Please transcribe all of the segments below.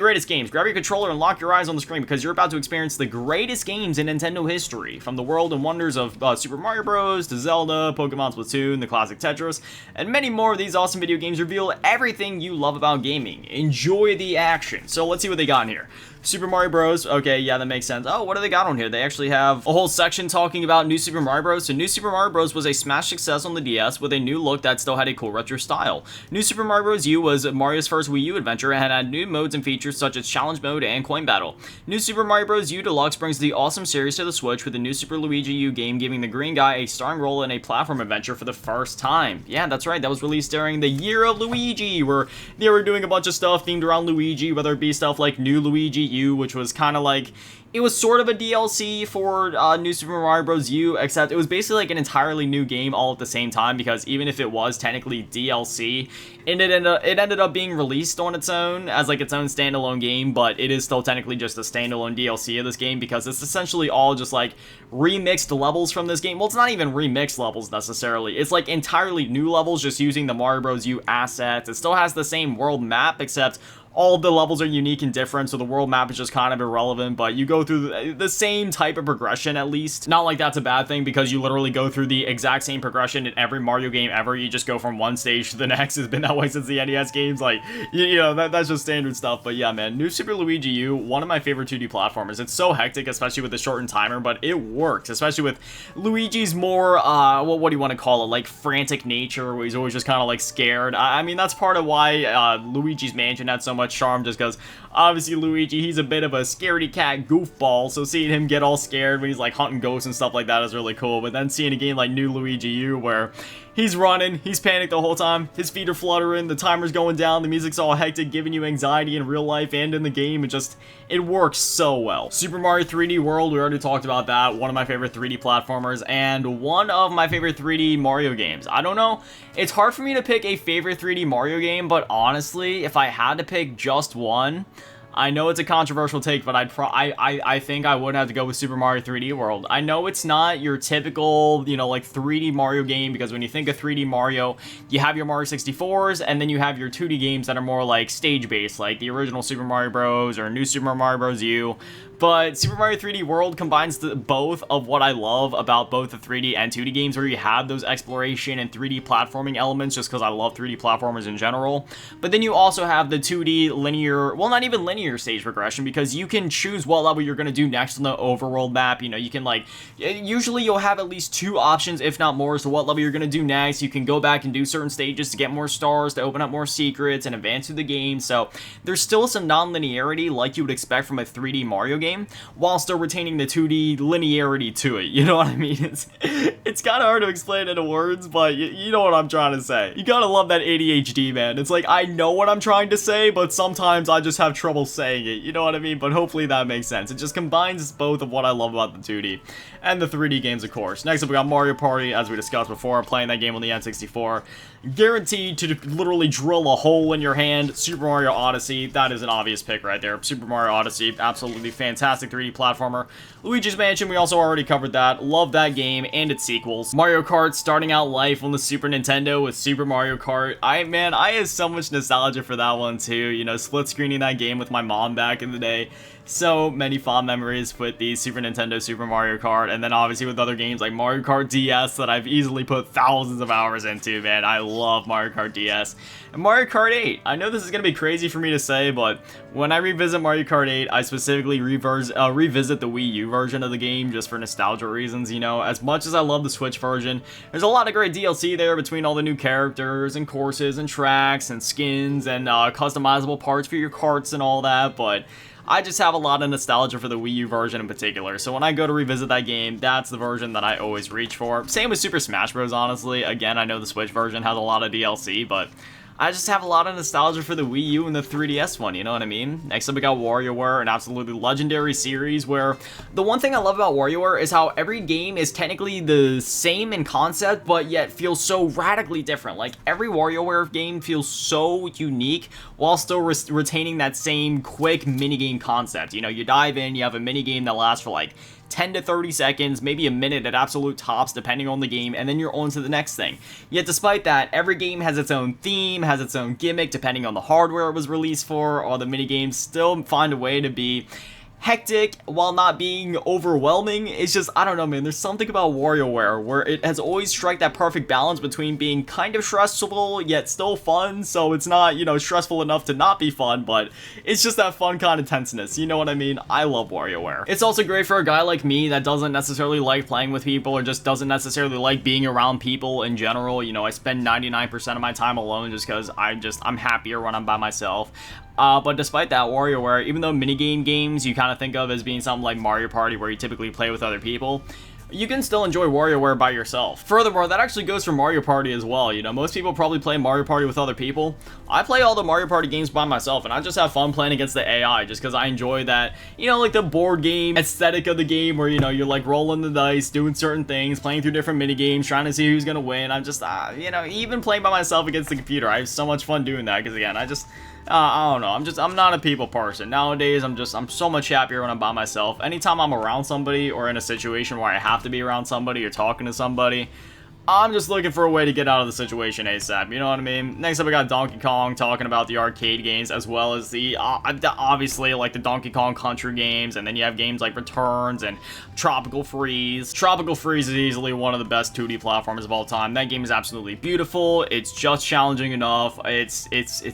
Greatest games. Grab your controller and lock your eyes on the screen because you're about to experience the greatest games in Nintendo history. From the world and wonders of Super Mario Bros. To Zelda, Pokemon Splatoon, the classic Tetris, and many more of these awesome video games reveal everything you love about gaming. Enjoy the action. So let's see what they got in here. Super Mario Bros. Okay, yeah, that makes sense. Oh, what do they got on here? They actually have a whole section talking about New Super Mario Bros. So New Super Mario Bros. Was a smash success on the DS with a new look that still had a cool retro style. New Super Mario Bros. U was Mario's first Wii U adventure and had new modes and features such as Challenge Mode and Coin Battle. New Super Mario Bros. U Deluxe brings the awesome series to the Switch with the new Super Luigi U game giving the green guy a starring role in a platform adventure for the first time. Yeah, that's right, that was released during the Year of Luigi, where they were doing a bunch of stuff themed around Luigi, whether it be stuff like New Luigi U, which was kind of like, it was sort of a DLC for New Super Mario Bros. U, except it was basically like an entirely new game all at the same time, because even if it was technically DLC, it ended up being released on its own as like its own standalone game, but it is still technically just a standalone DLC of this game because it's essentially all just like remixed levels from this game. Well, it's not even remixed levels necessarily. It's like entirely new levels just using the Mario Bros. U assets. It still has the same world map, except all of the levels are unique and different, so the world map is just kind of irrelevant, but you go through the same type of progression at least. Not like that's a bad thing, because you literally go through the exact same progression in every Mario game ever. You just go from one stage to the next. It's been that way since the NES games. Like, you know, that's just standard stuff. But yeah, man, New Super Luigi U, one of my favorite 2D platformers. It's so hectic, especially with the shortened timer, but it works, especially with Luigi's more, what do you want to call it, like frantic nature, where he's always just kind of like scared. I mean, that's part of why Luigi's Mansion had so much charm, just because obviously Luigi, he's a bit of a scaredy cat goofball, so seeing him get all scared when he's like hunting ghosts and stuff like that is really cool. But then seeing a game like New Luigi U, where he's running, he's panicked the whole time, his feet are fluttering, the timer's going down, the music's all hectic, giving you anxiety in real life and in the game, it works so well. Super Mario 3D World, we already talked about that, one of my favorite 3D platformers, and one of my favorite 3D Mario games. I don't know, it's hard for me to pick a favorite 3D Mario game, but honestly, if I had to pick just one, I know it's a controversial take, but I think I would have to go with Super Mario 3D World. I know it's not your typical, you know, like 3D Mario game, because when you think of 3D Mario, you have your Mario 64s, and then you have your 2D games that are more like stage-based, like the original Super Mario Bros. Or New Super Mario Bros. U. But Super Mario 3D World combines both of what I love about both the 3D and 2D games, where you have those exploration and 3D platforming elements, just because I love 3D platformers in general. But then you also have the 2D linear, well, not even linear stage progression, because you can choose what level you're going to do next on the overworld map. You know, you can like, usually you'll have at least two options, if not more, as to what level you're going to do next. You can go back and do certain stages to get more stars, to open up more secrets, and advance through the game. So there's still some non-linearity like you would expect from a 3D Mario game, while still retaining the 2D linearity to it. You know what I mean? It's kind of hard to explain into words, but you know what I'm trying to say. You gotta love that ADHD, man. It's like, I know what I'm trying to say, but sometimes I just have trouble saying it. You know what I mean? But hopefully that makes sense. It just combines both of what I love about the 2D and the 3D games, of course. Next up, we got Mario Party, as we discussed before, playing that game on the N64. Guaranteed to literally drill a hole in your hand. Super Mario Odyssey, that is an obvious pick right there. Super Mario Odyssey, absolutely fantastic 3D platformer. Luigi's Mansion, we also already covered that. Love that game and its sequels. Mario Kart, starting out life on the Super Nintendo with Super Mario Kart. I have so much nostalgia for that one too. You know, split screening that game with my mom back in the day. So many fond memories with the Super Nintendo Super Mario Kart, and then obviously with other games like Mario Kart DS that I've easily put thousands of hours into, man. I love Mario Kart DS. And Mario Kart 8, I know this is going to be crazy for me to say, but when I revisit Mario Kart 8, I specifically revisit the Wii U version of the game just for nostalgia reasons. You know, as much as I love the Switch version, there's a lot of great DLC there between all the new characters and courses and tracks and skins and customizable parts for your carts and all that, but I just have a lot of nostalgia for the Wii U version in particular, so when I go to revisit that game, that's the version that I always reach for. Same with Super Smash Bros, honestly. Again, I know the Switch version has a lot of DLC, but I just have a lot of nostalgia for the Wii U and the 3DS one, you know what I mean? Next up, we got WarioWare, an absolutely legendary series where the one thing I love about WarioWare is how every game is technically the same in concept, but yet feels so radically different. Like, every WarioWare game feels so unique while still retaining that same quick minigame concept. You know, you dive in, you have a minigame that lasts for like 10 to 30 seconds, maybe a minute at absolute tops, depending on the game, and then you're on to the next thing. Yet despite that, every game has its own theme, has its own gimmick, depending on the hardware it was released for, or the minigames still find a way to be hectic while not being overwhelming. It's just, I don't know, man, there's something about WarioWare where it has always struck that perfect balance between being kind of stressful yet still fun, so it's not, you know, stressful enough to not be fun, but it's just that fun kind of tenseness, you know what I mean? I love WarioWare. It's also great for a guy like me that doesn't necessarily like playing with people or just doesn't necessarily like being around people in general. You know, I spend 99% of my time alone just because I'm happier when I'm by myself. But despite that, WarioWare, even though minigame games you kind of think of as being something like Mario Party where you typically play with other people, you can still enjoy WarioWare by yourself. Furthermore, that actually goes for Mario Party as well. You know, most people probably play Mario Party with other people. I play all the Mario Party games by myself, and I just have fun playing against the AI just because I enjoy that, you know, like the board game aesthetic of the game where, you know, you're like rolling the dice, doing certain things, playing through different mini games, trying to see who's gonna win. I'm just, you know, even playing by myself against the computer, I have so much fun doing that because, again, I don't know, I'm not a people person. Nowadays, I'm so much happier when I'm by myself. Anytime I'm around somebody or in a situation where I have to be around somebody or talking to somebody, I'm just looking for a way to get out of the situation ASAP, you know what I mean? Next up, we got Donkey Kong talking about the arcade games as well as the, obviously, like the Donkey Kong Country games, and then you have games like Returns and Tropical Freeze. Tropical Freeze is easily one of the best 2D platformers of all time. That game is absolutely beautiful. It's just challenging enough. It's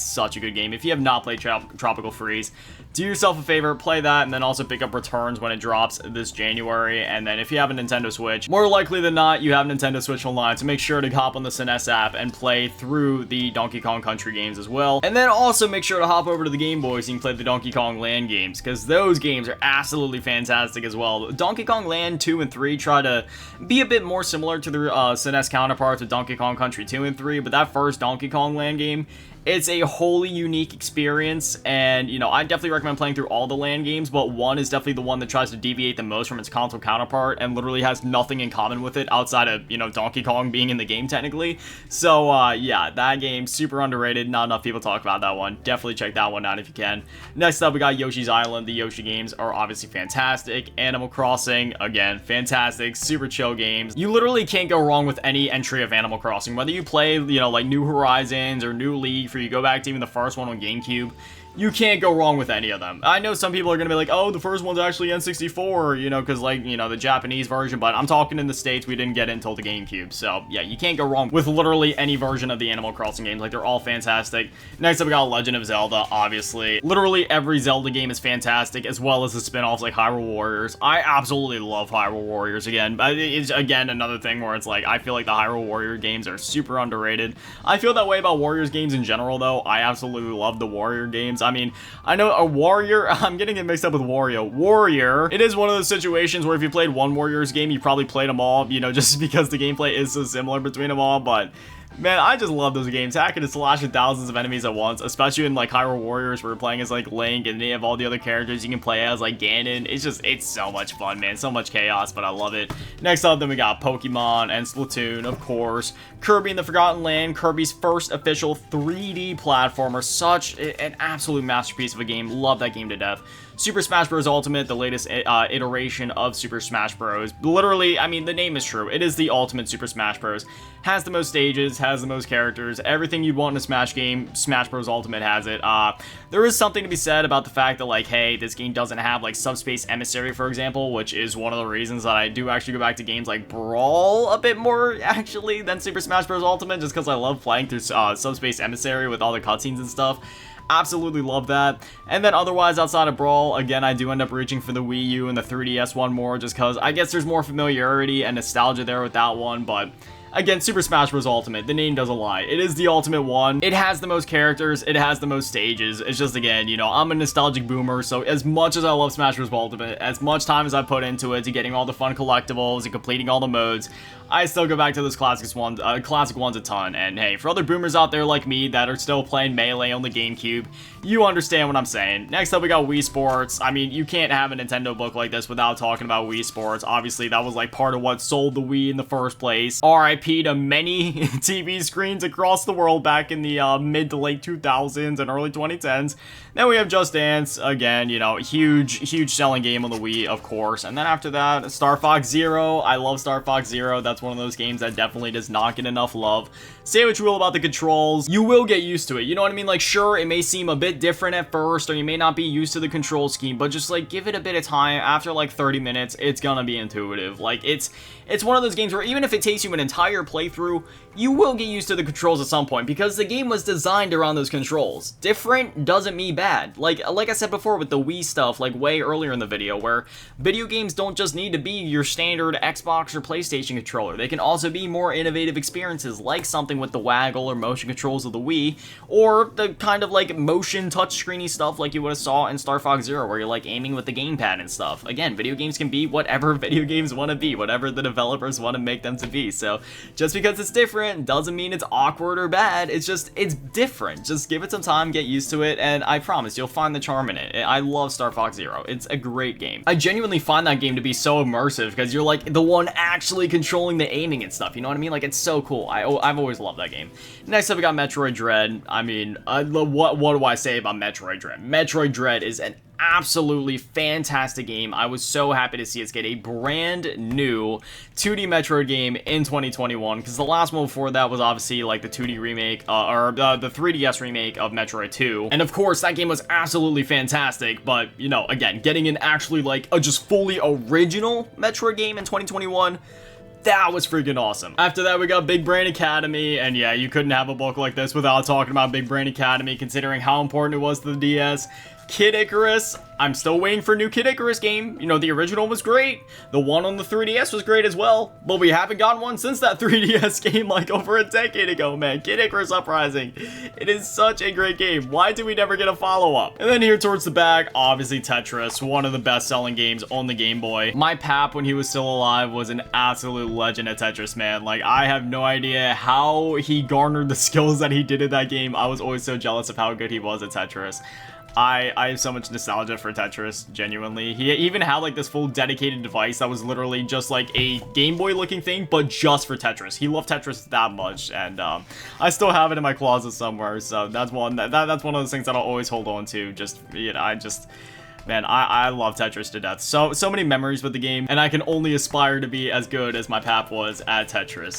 such a good game. If you have not played Tropical Freeze, do yourself a favor, play that, and then also pick up Returns when it drops this January. And then if you have a Nintendo Switch, more likely than not, you have Nintendo Switch Online, so make sure to hop on the SNES app and play through the Donkey Kong Country games as well. And then also make sure to hop over to the Game Boy so you can play the Donkey Kong Land games, because those games are absolutely fantastic as well. Donkey Kong Land 2 and 3 try to be a bit more similar to the SNES counterparts of Donkey Kong Country 2 and 3, but that first Donkey Kong Land game, it's a wholly unique experience, and, you know, I definitely recommend playing through all the land games, but 1 is definitely the one that tries to deviate the most from its console counterpart and literally has nothing in common with it outside of, you know, Donkey Kong being in the game technically. So, yeah, that game, super underrated. Not enough people talk about that one. Definitely check that one out if you can. Next up, we got Yoshi's Island. The Yoshi games are obviously fantastic. Animal Crossing, again, fantastic. Super chill games. You literally can't go wrong with any entry of Animal Crossing. Whether you play, you know, like New Horizons or New League, for you go back to even the first one on GameCube, you can't go wrong with any of them. I know some people are going to be like, oh, the first one's actually N64, you know, because, like, you know, the Japanese version, but I'm talking in the States, we didn't get it until the GameCube, so, yeah, you can't go wrong with literally any version of the Animal Crossing games. Like, they're all fantastic. Next up, we got Legend of Zelda, obviously. Literally every Zelda game is fantastic, as well as the spin-offs like Hyrule Warriors. I absolutely love Hyrule Warriors again, but it's, again, another thing where it's like, I feel like the Hyrule Warrior games are super underrated. I feel that way about Warriors games in general, though. I absolutely love the Warrior games. I mean, I know a Warrior, I'm getting it mixed up with Wario. Warrior, it is one of those situations where if you played one Warriors game, you probably played them all, you know, just because the gameplay is so similar between them all, but man, I just love those games. Hacking and slashing thousands of enemies at once, especially in, like, Hyrule Warriors, where we're playing as, like, Link, and they have all the other characters you can play as, like, Ganon. It's so much fun, man. So much chaos, but I love it. Next up, then we got Pokemon and Splatoon, of course. Kirby and the Forgotten Land, Kirby's first official 3D platformer. Such an absolute masterpiece of a game. Love that game to death. Super Smash Bros. Ultimate, the latest iteration of Super Smash Bros. Literally, I mean, the name is true. It is the ultimate Super Smash Bros. Has the most stages, has the most characters, everything you'd want in a Smash game, Smash Bros. Ultimate has it. There is something to be said about the fact that, like, hey, this game doesn't have, like, Subspace Emissary, for example, which is one of the reasons that I do actually go back to games like Brawl a bit more, actually, than Super Smash Bros. Ultimate, just because I love playing through Subspace Emissary with all the cutscenes and stuff. Absolutely love that. And then otherwise, outside of Brawl, again, I do end up reaching for the Wii U and the 3DS one more, just because I guess there's more familiarity and nostalgia there with that one, but again, Super Smash Bros. Ultimate, the name doesn't lie. It is the ultimate one. It has the most characters. It has the most stages. It's just, again, you know, I'm a nostalgic boomer, so as much as I love Smash Bros. Ultimate, as much time as I put into it to getting all the fun collectibles and completing all the modes, I still go back to those classic ones a ton. And hey, for other boomers out there like me that are still playing Melee on the GameCube, you understand what I'm saying. Next up, we got Wii Sports. I mean, you can't have a Nintendo book like this without talking about Wii Sports. Obviously, that was like part of what sold the Wii in the first place. RIP to many TV screens across the world back in the mid to late 2000s and early 2010s. Then we have Just Dance, again, you know, huge selling game on the Wii, of course. And then after that, Star Fox Zero. I love Star Fox Zero. That's one of those games that definitely does not get enough love. Say what you will about the controls, you will get used to it. You know what I mean? Like, sure, it may seem a bit different at first, or you may not be used to the control scheme, but just, like, give it a bit of time. After, like, 30 minutes, it's gonna be intuitive. Like, it's one of those games where even if it takes you an entire playthrough, you will get used to the controls at some point, because the game was designed around those controls. Different doesn't mean bad. Like I said before with the Wii stuff, like way earlier in the video, where video games don't just need to be your standard Xbox or PlayStation controller. They can also be more innovative experiences, like something with the waggle or motion controls of the Wii, or the kind of like motion touchscreeny stuff like you would have saw in Star Fox Zero, where you're like aiming with the gamepad and stuff. Again, video games can be whatever video games want to be, whatever the developers want to make them to be. So just because it's different doesn't mean it's awkward or bad. It's different. Just give it some time, get used to it, and I promise you'll find the charm in it. I love Star Fox Zero. It's a great game. I genuinely find that game to be so immersive, because you're like the one actually controlling the aiming and stuff. You know what I mean? Like, it's so cool. I've always loved that game. Next up, we got Metroid Dread. I mean, what do I say about Metroid Dread? Metroid Dread is an absolutely fantastic game. I was so happy to see us get a brand new 2D Metroid game in 2021, because the last one before that was obviously like the 2D remake, or the 3DS remake of Metroid 2. And of course, that game was absolutely fantastic, but, you know, again, getting an actually like a just fully original Metroid game in 2021, that was freaking awesome. After that, we got Big Brain Academy, and yeah, you couldn't have a book like this without talking about Big Brain Academy, considering how important it was to the DS. Kid Icarus, I'm still waiting for a new Kid Icarus game. You know, the original was great. The one on the 3DS was great as well, but we haven't gotten one since that 3DS game like over a decade ago, man. Kid Icarus Uprising. It is such a great game. Why do we never get a follow-up? And then here towards the back, obviously Tetris, one of the best-selling games on the Game Boy. My pap, when he was still alive, was an absolute legend at Tetris, man. Like, I have no idea how he garnered the skills that he did in that game. I was always so jealous of how good he was at Tetris. I have so much nostalgia for Tetris, genuinely. He even had like this full dedicated device that was literally just like a Game Boy looking thing, but just for Tetris. He loved Tetris that much, and I still have it in my closet somewhere, so that's one that's one of those things that I'll always hold on to. Just, you know, man, I love Tetris to death. So many memories with the game, and I can only aspire to be as good as my pap was at Tetris.